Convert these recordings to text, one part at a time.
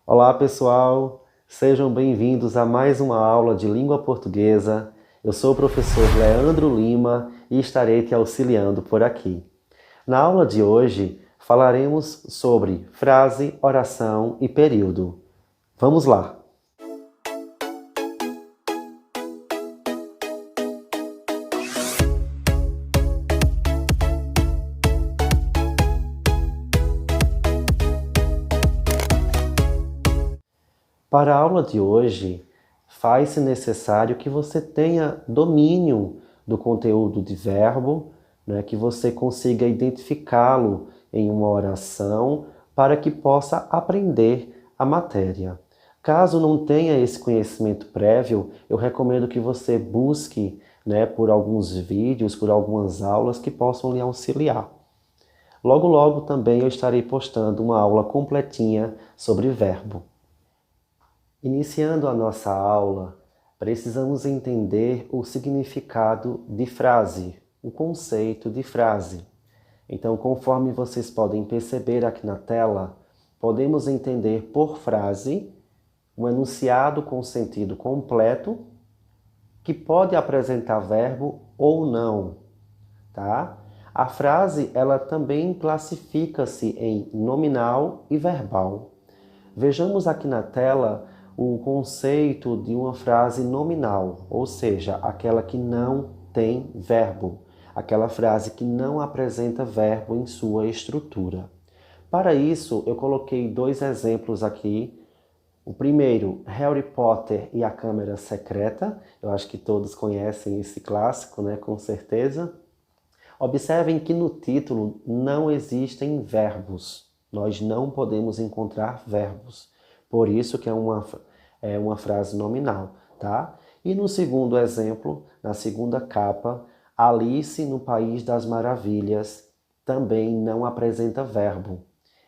Olá, pessoal! Sejam bem-vindos a mais uma aula de língua portuguesa. Eu sou o professor Leandro Lima e estarei te auxiliando por aqui. Na aula de hoje, falaremos sobre frase, oração e período. Vamos lá! Para a aula de hoje, faz-se necessário que você tenha domínio do conteúdo de verbo, que você consiga identificá-lo em uma oração para que possa aprender a matéria. Caso não tenha esse conhecimento prévio, eu recomendo que você busque por alguns vídeos, por algumas aulas que possam lhe auxiliar. Logo, logo também eu estarei postando uma aula completinha sobre verbo. Iniciando a nossa aula, precisamos entender o significado de frase, o conceito de frase. Então, conforme vocês podem perceber aqui na tela, podemos entender por frase um enunciado com sentido completo que pode apresentar verbo ou não, tá? A frase, ela também classifica-se em nominal e verbal. Vejamos aqui na tela o conceito de uma frase nominal, ou seja, aquela que não tem verbo, aquela frase que não apresenta verbo em sua estrutura. Para isso, eu coloquei dois exemplos aqui. O primeiro, Harry Potter e a Câmara Secreta. Eu acho que todos conhecem esse clássico, com certeza. Observem que no título não existem verbos. Nós não podemos encontrar verbos. Por isso que é uma frase nominal, tá? E no segundo exemplo, na segunda capa, Alice no País das Maravilhas também não apresenta verbo.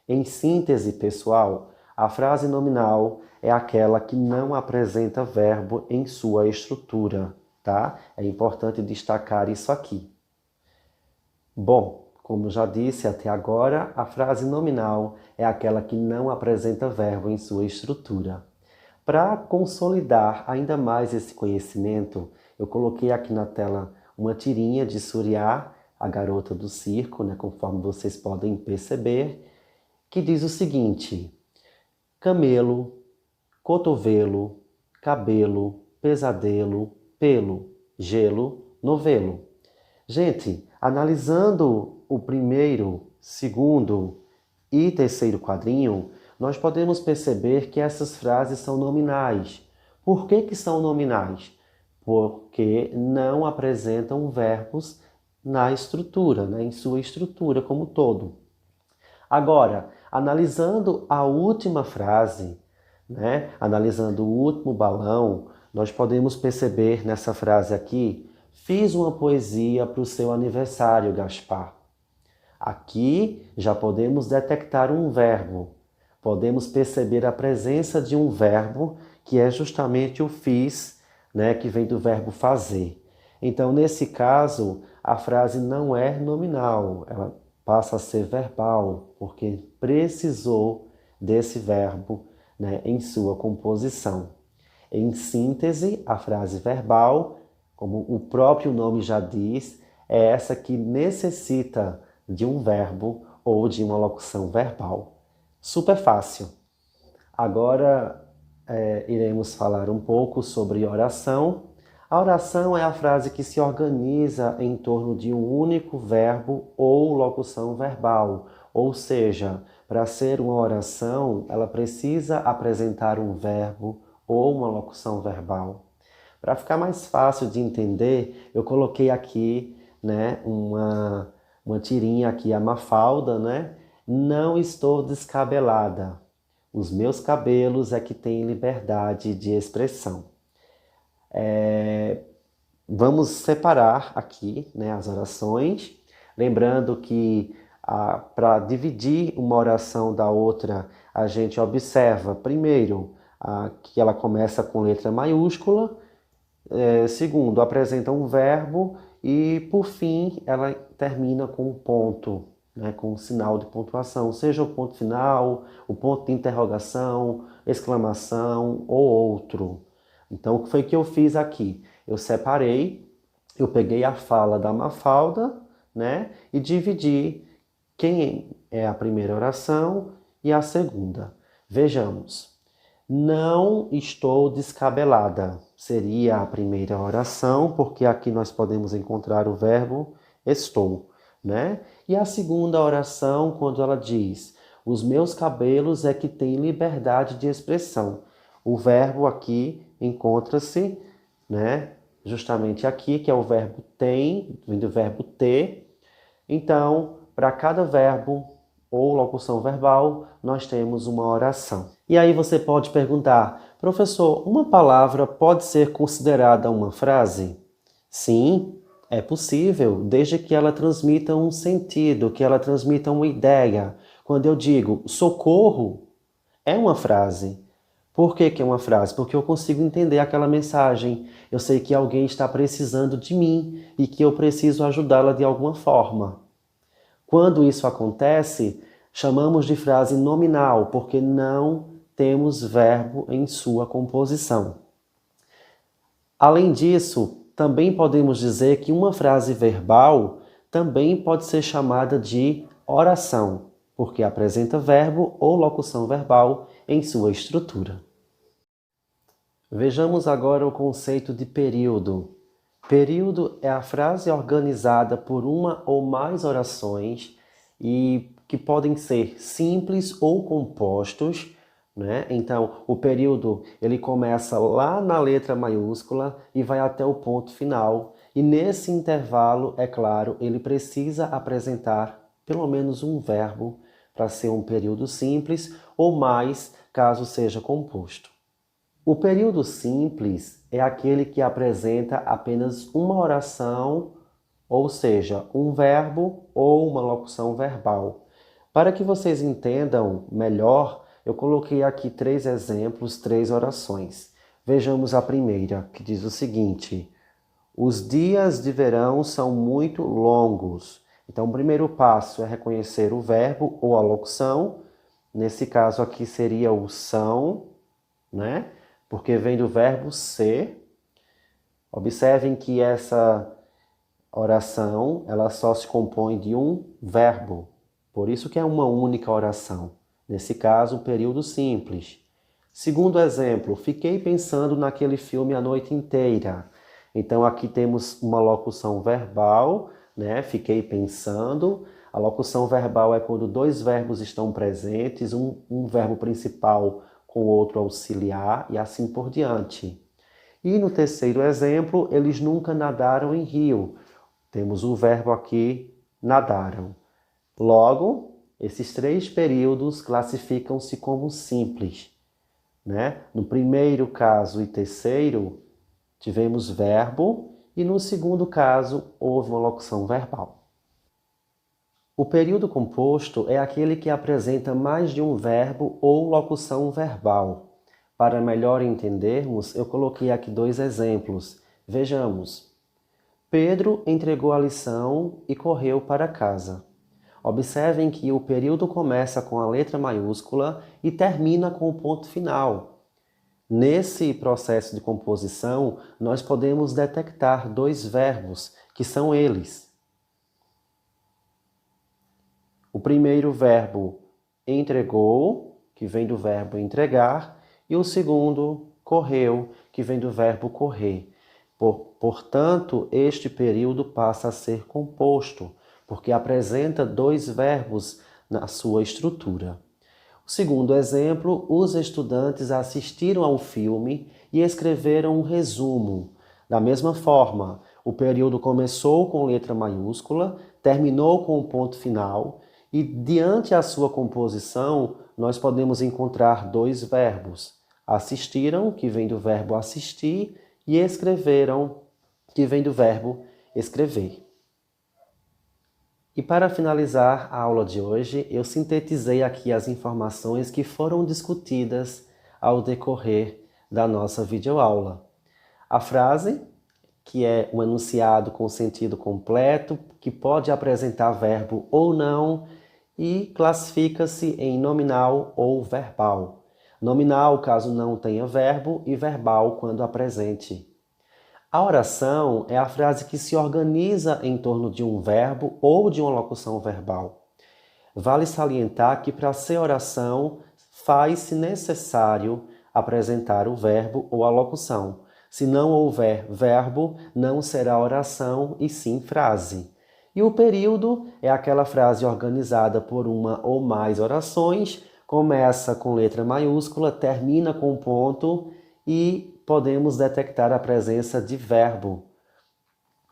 Em síntese, pessoal, a frase nominal é aquela que não apresenta verbo em sua estrutura, tá? É importante destacar isso aqui. Bom, como já disse até agora, a frase nominal é aquela que não apresenta verbo em sua estrutura. Para consolidar ainda mais esse conhecimento, eu coloquei aqui na tela uma tirinha de Suriá, a garota do circo, conforme vocês podem perceber, que diz o seguinte: camelo, cotovelo, cabelo, pesadelo, pelo, gelo, novelo. Gente, analisando o primeiro, segundo e terceiro quadrinho, nós podemos perceber que essas frases são nominais. Por que que são nominais? Porque não apresentam verbos na estrutura, em sua estrutura como um todo. Agora, analisando a última frase, analisando o último balão, nós podemos perceber nessa frase aqui: fiz uma poesia para o seu aniversário, Gaspar. Aqui já podemos detectar um verbo. Podemos perceber a presença de um verbo, que é justamente o fiz, que vem do verbo fazer. Então, nesse caso, a frase não é nominal, ela passa a ser verbal, porque precisou desse verbo, em sua composição. Em síntese, a frase verbal, como o próprio nome já diz, é essa que necessita de um verbo ou de uma locução verbal. Super fácil. Agora iremos falar um pouco sobre oração. A oração é a frase que se organiza em torno de um único verbo ou locução verbal. Ou seja, para ser uma oração, ela precisa apresentar um verbo ou uma locução verbal. Para ficar mais fácil de entender, eu coloquei aqui uma tirinha aqui, a Mafalda, Não estou descabelada. Os meus cabelos é que têm liberdade de expressão. Vamos separar aqui as orações, lembrando que para dividir uma oração da outra, a gente observa primeiro que ela começa com letra maiúscula, segundo, apresenta um verbo e, por fim, ela termina com um ponto. né, com um sinal de pontuação, seja o ponto final, o ponto de interrogação, exclamação ou outro. Então, o que foi que eu fiz aqui? Eu separei, eu peguei a fala da Mafalda, né, e dividi quem é a primeira oração e a segunda. Vejamos. Não estou descabelada. Seria a primeira oração, porque aqui nós podemos encontrar o verbo estou, né? E a segunda oração, quando ela diz: os meus cabelos é que têm liberdade de expressão. O verbo aqui encontra-se, né? Justamente aqui, que é o verbo tem, vem do verbo ter. Então, para cada verbo ou locução verbal, nós temos uma oração. E aí você pode perguntar, professor, uma palavra pode ser considerada uma frase? Sim, é possível, desde que ela transmita um sentido, que ela transmita uma ideia. Quando eu digo socorro, é uma frase. Por que que é uma frase? Porque eu consigo entender aquela mensagem. Eu sei que alguém está precisando de mim e que eu preciso ajudá-la de alguma forma. Quando isso acontece, chamamos de frase nominal, porque não temos verbo em sua composição. Além disso, também podemos dizer que uma frase verbal também pode ser chamada de oração, porque apresenta verbo ou locução verbal em sua estrutura. Vejamos agora o conceito de período. Período é a frase organizada por uma ou mais orações e que podem ser simples ou compostos, né? Então, o período ele começa lá na letra maiúscula e vai até o ponto final. E nesse intervalo, é claro, ele precisa apresentar pelo menos um verbo para ser um período simples ou mais, caso seja composto. O período simples é aquele que apresenta apenas uma oração, ou seja, um verbo ou uma locução verbal. Para que vocês entendam melhor, eu coloquei aqui 3 exemplos, 3 orações. Vejamos a primeira, que diz o seguinte: os dias de verão são muito longos. Então, o primeiro passo é reconhecer o verbo ou a locução. Nesse caso aqui seria o são, né? Porque vem do verbo ser. Observem que essa oração, ela só se compõe de um verbo. Por isso que é uma única oração. Nesse caso, período simples. Segundo exemplo, fiquei pensando naquele filme a noite inteira. Então aqui temos uma locução verbal, né? Fiquei pensando. A locução verbal é quando 2 verbos estão presentes, um verbo principal com outro auxiliar e assim por diante. E no terceiro exemplo, eles nunca nadaram em rio. Temos o verbo aqui, nadaram. Logo, esses 3 períodos classificam-se como simples, né? No primeiro caso e terceiro, tivemos verbo e no segundo caso, houve uma locução verbal. O período composto é aquele que apresenta mais de um verbo ou locução verbal. Para melhor entendermos, eu coloquei aqui 2 exemplos. Vejamos. Pedro entregou a lição e correu para casa. Observem que o período começa com a letra maiúscula e termina com o ponto final. Nesse processo de composição, nós podemos detectar 2 verbos, que são eles. O primeiro verbo entregou, que vem do verbo entregar, e o segundo correu, que vem do verbo correr. Portanto, este período passa a ser composto, porque apresenta 2 verbos na sua estrutura. O segundo exemplo, os estudantes assistiram ao filme e escreveram um resumo. Da mesma forma, o período começou com letra maiúscula, terminou com o ponto final, e diante a sua composição, nós podemos encontrar 2 verbos. Assistiram, que vem do verbo assistir, e escreveram, que vem do verbo escrever. E para finalizar a aula de hoje, eu sintetizei aqui as informações que foram discutidas ao decorrer da nossa videoaula. A frase, que é um enunciado com sentido completo, que pode apresentar verbo ou não, e classifica-se em nominal ou verbal. Nominal, caso não tenha verbo, e verbal, quando apresente. A oração é a frase que se organiza em torno de um verbo ou de uma locução verbal. Vale salientar que para ser oração, faz-se necessário apresentar o verbo ou a locução. Se não houver verbo, não será oração e sim frase. E o período é aquela frase organizada por uma ou mais orações, começa com letra maiúscula, termina com ponto e podemos detectar a presença de verbo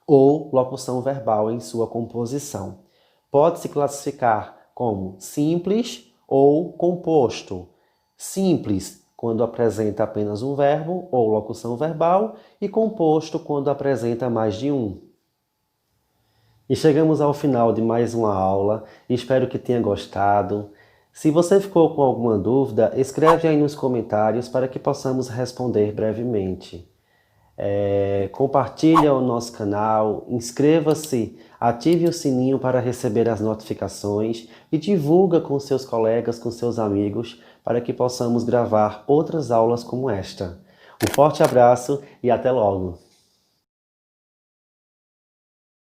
ou locução verbal em sua composição. Pode-se classificar como simples ou composto. Simples, quando apresenta apenas um verbo ou locução verbal, e composto, quando apresenta mais de um. E chegamos ao final de mais uma aula, espero que tenha gostado. Se você ficou com alguma dúvida, escreve aí nos comentários para que possamos responder brevemente. Compartilhe o nosso canal, inscreva-se, ative o sininho para receber as notificações e divulga com seus colegas, com seus amigos, para que possamos gravar outras aulas como esta. Um forte abraço e até logo!